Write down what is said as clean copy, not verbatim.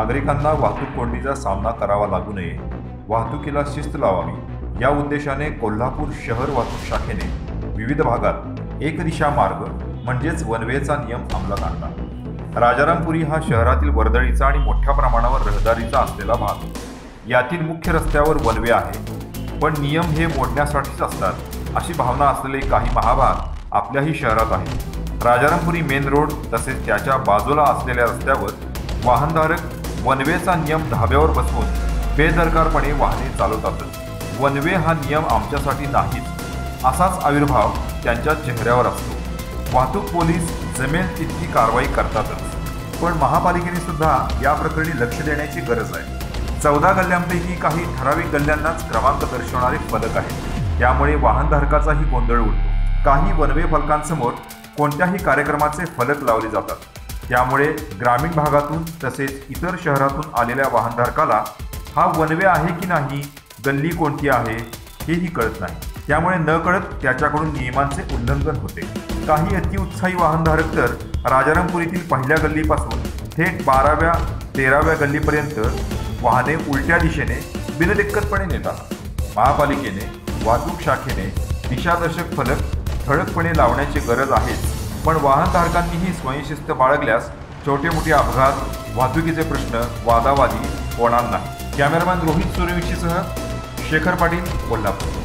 नागरिकांना वाहतूक कोंडीचा सामना करावा लागू नये, वाहतुकीला शिस्त लावावी या उद्देशाने कोल्हापूर शहर वाहतूक शाखेने विविध भागात एक दिशा मार्ग म्हणजेच वन वेचा नियम अंमलात आणला। राजारामपुरी हा शहरातील वर्दळीचा आणि मोठ्या प्रमाणावर रहदारीचा असलेला भाग। यातील मुख्य रस्त्यावर वन वे आहे, पण नियम हे मोडण्यासाठीच असतात अशी भावना असलेले काही महाभाग आपल्याही शहरात आहेत। राजारामपुरी मेन रोड तसेच त्याच्या बाजूला असलेल्या रस्त्यावर वाहनधारक वनवेचा नियम धाब्यावर बसवून बेदरकारपणे वाहने चालवतातच। वनवे हा नियम आमच्यासाठी नाहीच असाच आविर्भाव त्यांच्या चेहऱ्यावर असतो। वाहतूक पोलीस जमेल तितकी कारवाई करतातच, पण महापालिकेने सुद्धा या प्रकरणी लक्ष देण्याची गरज आहे। 14 गल्ल्यांपैकी काही ठराविक गल्ल्यांनाच क्रमांक दर्शवणारे फलक आहेत, त्यामुळे वाहनधारकाचाही गोंधळ उडतो। काही वनवे फलकांसमोर कोणत्याही कार्यक्रमाचे फलक लावले जातात, त्यामुळे ग्रामीण भागातून तसेच इतर शहरातून आलेल्या वाहनधारकाला हा वनवे आहे की नाही, गल्ली कोणती आहे हेही कळत नाही। त्यामुळे नकळत त्याच्याकडून नियमांचे उल्लंघन होते। काही अतिउत्साही वाहनधारक तर राजारामपुरीतील पहिल्या गल्लीपासून थेट 12व्या 13व्या गल्लीपर्यंत वाहने उलट्या दिशेने बिनदिक्कतपणे नेतात। महापालिकेने वाहतूक शाखेने दिशादर्शक फलक ठळकपणे लावण्याची गरज आहेच, पण वाहनधारकांनीही स्वयंशिस्त बाळगल्यास छोटे मोठे अपघात, वाहतुकीचे प्रश्न, वादावादी होणार नाही। कॅमेरामॅन रोहित सूर्यवंशीसह शेखर पाटील, कोल्हापूर।